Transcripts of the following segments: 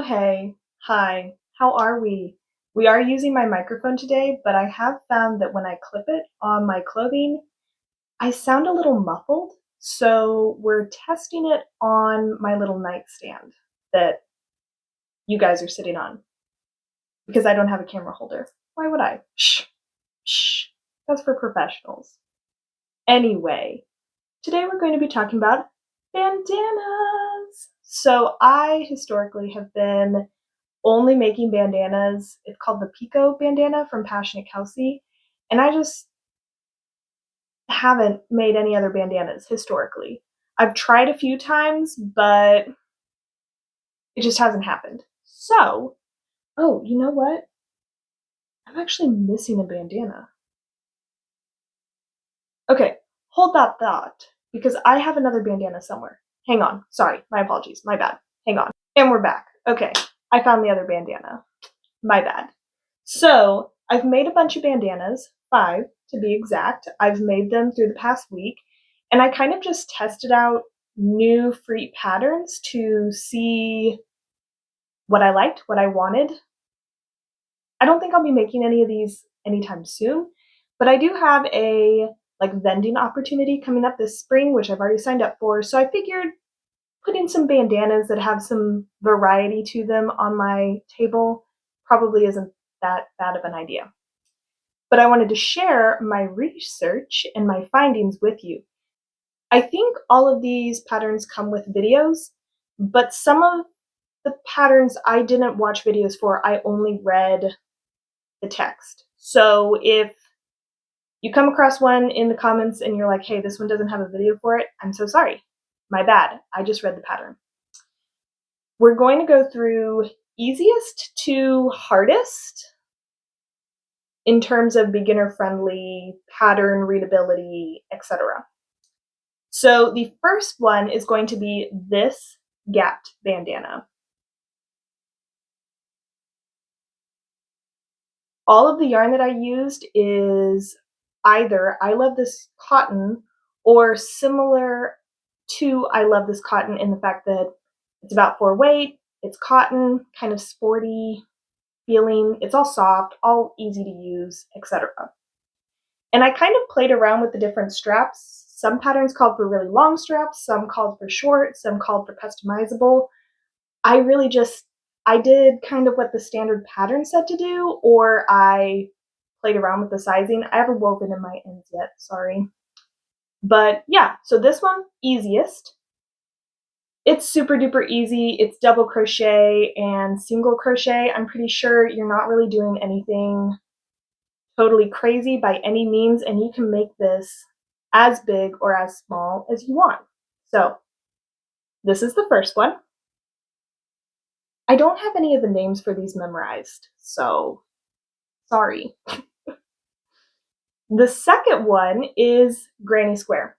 hey, hi, how are we? We are using my microphone today, but I have found that when I clip it on my clothing, I sound a little muffled. So we're testing it on my little nightstand that you guys are sitting on because I don't have a camera holder. Why would I? Shh, shh, that's for professionals. Anyway, today we're going to be talking about bandanas. So I historically have been only making bandanas. It's called the Pico bandana from Passionate Kelsey. And I just haven't made any other bandanas historically. I've tried a few times, but it just hasn't happened. So, oh, you know what? I'm actually missing a bandana. Okay, hold that thought because I have another bandana somewhere. Hang on. Sorry, my apologies. My bad. Hang on. And we're back. Okay, I found the other bandana. My bad. So I've made a bunch of bandanas, 5 to be exact. I've made them through the past week, and I kind of just tested out new free patterns to see what I liked, what I wanted. I don't think I'll be making any of these anytime soon, but I do have a vending opportunity coming up this spring, which I've already signed up for. So I figured putting some bandanas that have some variety to them on my table probably isn't that bad of an idea. But I wanted to share my research and my findings with you. I think all of these patterns come with videos, but some of the patterns I didn't watch videos for, I only read the text. So if you come across one in the comments and you're like, hey, this one doesn't have a video for it, I'm so sorry. My bad. I just read the pattern. We're going to go through easiest to hardest in terms of beginner-friendly, pattern readability, etc. So the first one is going to be this gapped bandana. All of the yarn that I used is either I Love This Cotton or similar to I Love This Cotton in the fact that it's about 4 weight, it's cotton, kind of sporty feeling, it's all soft, all easy to use, etc. And I kind of played around with the different straps. Some patterns called for really long straps, some called for short, some called for customizable. I did kind of what the standard pattern said to do, or I played around with the sizing. I haven't woven in my ends yet, sorry. But yeah, so this one, easiest. It's super duper easy. It's double crochet and single crochet. I'm pretty sure you're not really doing anything totally crazy by any means, and you can make this as big or as small as you want. So this is the first one. I don't have any of the names for these memorized, so sorry. The second one is Granny Square.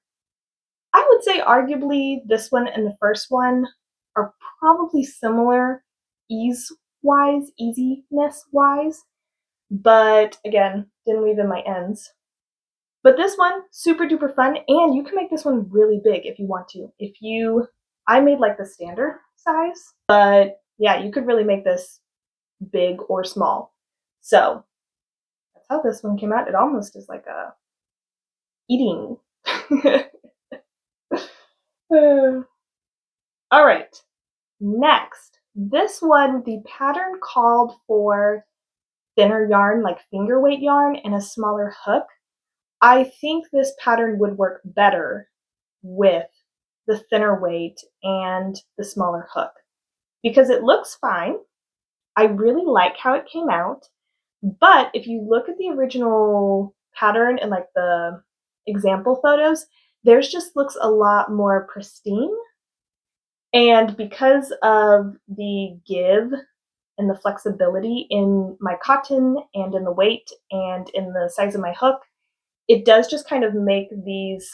I would say arguably this one and the first one are probably similar easiness-wise, but again, didn't weave in my ends. But this one, super duper fun, and you can make this one really big if you want to. I made like the standard size, but yeah, you could really make this big or small. So that's how this one came out. It almost is like a eating. All right, next. This one, the pattern called for thinner yarn, like finger weight yarn, and a smaller hook. I think this pattern would work better with the thinner weight and the smaller hook because it looks fine. I really like how it came out, but if you look at the original pattern and like the example photos, theirs just looks a lot more pristine. And because of the give and the flexibility in my cotton and in the weight and in the size of my hook, it does just kind of make these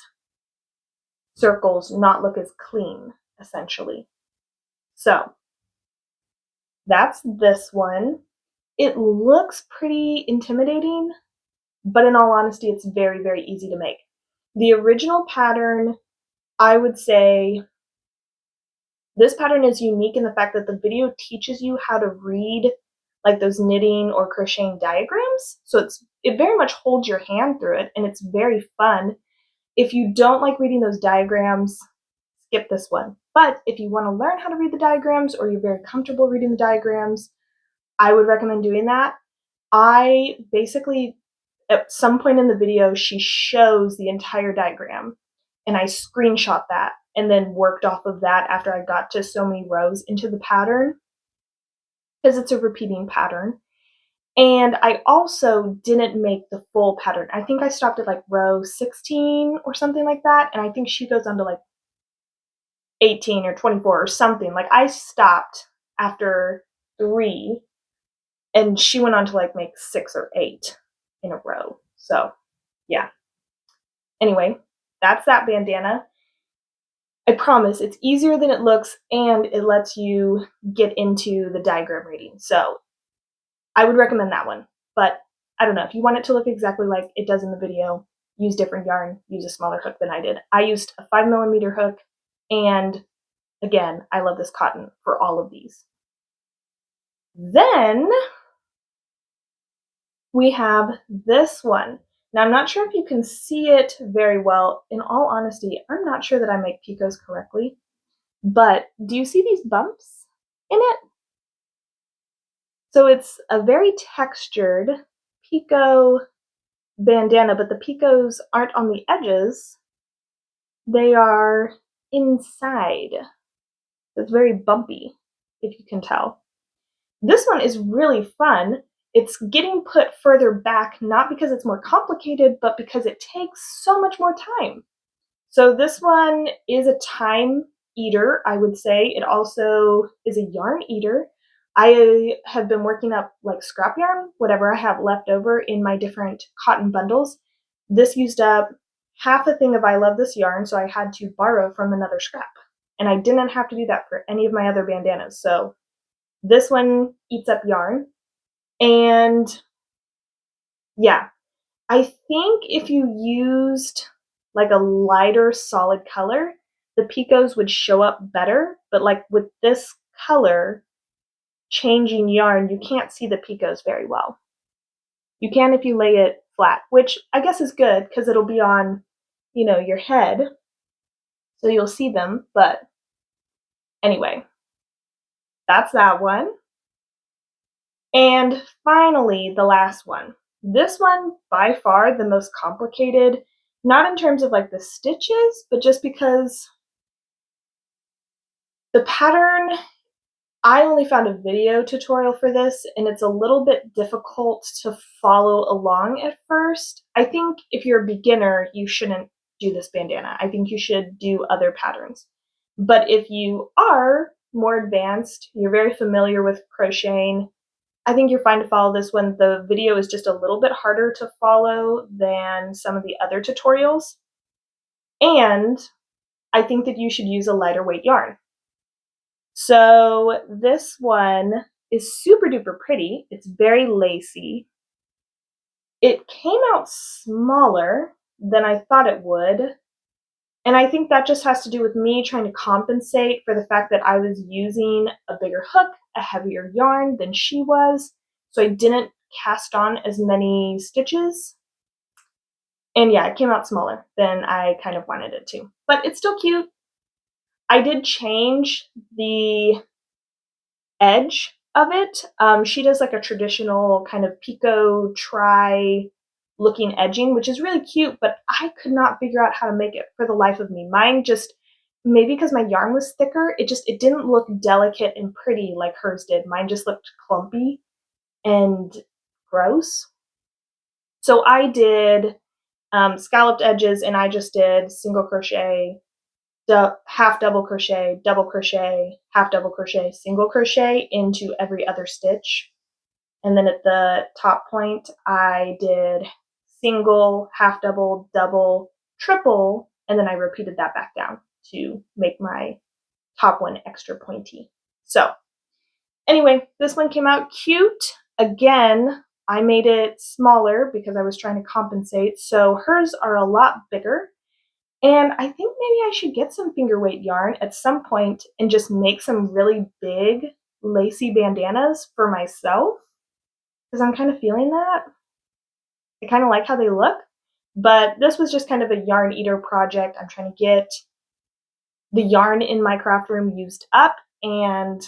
circles not look as clean, essentially. So that's this one. It looks pretty intimidating, but in all honesty, it's very, very easy to make. The original pattern, I would say, This pattern is unique in the fact that the video teaches you how to read like those knitting or crocheting diagrams. So it very much holds your hand through it, and it's very fun. If you don't like reading those diagrams, skip this one. But if you want to learn how to read the diagrams, or you're very comfortable reading the diagrams, I would recommend doing that. I basically, at some point in the video, she shows the entire diagram, and I screenshot that and then worked off of that after I got to so many rows into the pattern, because it's a repeating pattern. And I also didn't make the full pattern. I think I stopped at like row 16 or something like that, and I think she goes on to like 18 or 24 or something. Like I stopped after 3, and she went on to like make 6 or 8 in a row. So yeah. Anyway, that's that bandana. I promise it's easier than it looks, and it lets you get into the diagram reading. So I would recommend that one. But I don't know, if you want it to look exactly like it does in the video, use different yarn, use a smaller hook than I did. I used a 5mm hook, and again, I love this cotton for all of these. Then we have this one. Now, I'm not sure if you can see it very well. In all honesty, I'm not sure that I make picots correctly, but do you see these bumps in it? So it's a very textured picot bandana, but the picots aren't on the edges. They are inside. It's very bumpy, if you can tell. This one is really fun. It's getting put further back, not because it's more complicated, but because it takes so much more time. So this one is a time eater, I would say. It also is a yarn eater. I have been working up like scrap yarn, whatever I have left over in my different cotton bundles. This used up half a thing of I love this yarn, so I had to borrow from another scrap. And I didn't have to do that for any of my other bandanas. So this one eats up yarn. And yeah, I think if you used like a lighter solid color, the picots would show up better. But like with this color changing yarn, you can't see the picots very well. You can if you lay it flat, which I guess is good because it'll be on, your head, so you'll see them. But anyway, that's that one. And finally, the last one. This one, by far the most complicated, not in terms of like the stitches, but just because the pattern, I only found a video tutorial for this, and it's a little bit difficult to follow along at first. I think if you're a beginner, you shouldn't do this bandana. I think you should do other patterns. But if you are more advanced, you're very familiar with crocheting, I think you're fine to follow this one. The video is just a little bit harder to follow than some of the other tutorials. And I think that you should use a lighter weight yarn. So this one is super duper pretty. It's very lacy. It came out smaller than I thought it would. And I think that just has to do with me trying to compensate for the fact that I was using a bigger hook, a heavier yarn than she was. So I didn't cast on as many stitches. And yeah, it came out smaller than I kind of wanted it to. But it's still cute. I did change the edge of it. She does like a traditional kind of picot tri looking edging, which is really cute, but I could not figure out how to make it for the life of me. Mine just, maybe because my yarn was thicker, it didn't look delicate and pretty like hers did. Mine just looked clumpy and gross. So I did scalloped edges, and I just did single crochet, half double crochet, half double crochet, single crochet into every other stitch. And then at the top point, I did single, half double, double, triple, and then I repeated that back down to make my top one extra pointy. So anyway, this one came out cute. Again, I made it smaller because I was trying to compensate. So hers are a lot bigger. And I think maybe I should get some finger weight yarn at some point and just make some really big lacy bandanas for myself, because I'm kind of feeling that. I kind of like how they look, but this was just kind of a yarn eater project. I'm trying to get the yarn in my craft room used up, and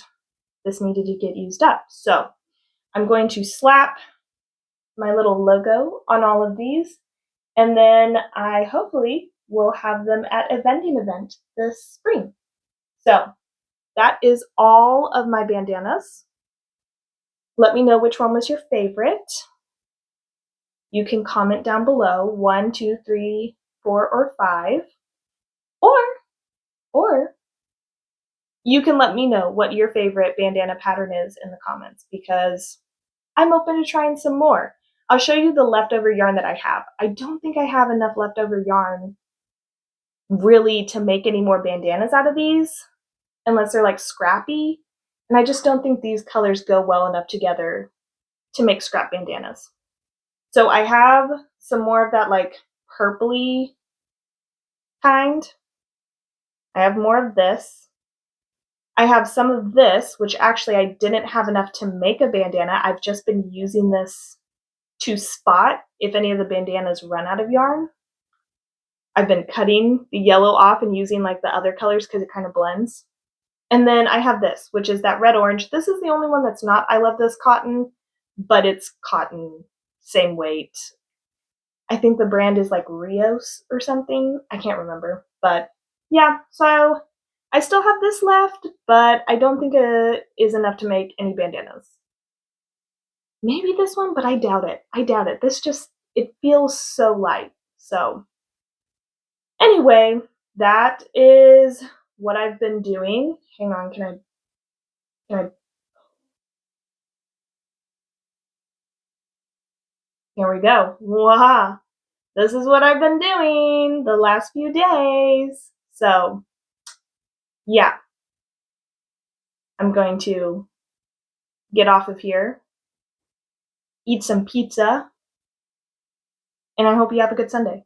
this needed to get used up. So I'm going to slap my little logo on all of these, and then I hopefully will have them at a vending event this spring. So that is all of my bandanas. Let me know which one was your favorite. You can comment down below 1, 2, 3, 4, or 5. Or you can let me know what your favorite bandana pattern is in the comments, because I'm open to trying some more. I'll show you the leftover yarn that I have. I don't think I have enough leftover yarn really to make any more bandanas out of these, unless they're like scrappy. And I just don't think these colors go well enough together to make scrap bandanas. So I have some more of that like purpley kind. I have more of this. I have some of this, which actually I didn't have enough to make a bandana. I've just been using this to spot if any of the bandanas run out of yarn. I've been cutting the yellow off and using like the other colors because it kind of blends. And then I have this, which is that red orange. This is the only one that's not I love this cotton, but it's cotton, same weight. I think the brand is like Rios or something. I can't remember. But yeah, so I still have this left, but I don't think it is enough to make any bandanas. Maybe this one, but I doubt it. I doubt it. This just, it feels so light. So anyway, that is what I've been doing. Hang on, can I, here we go. Waha. This is what I've been doing the last few days. So yeah, I'm going to get off of here, eat some pizza, and I hope you have a good Sunday.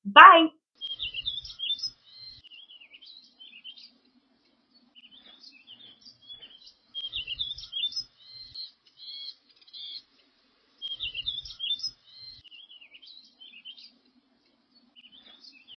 Bye!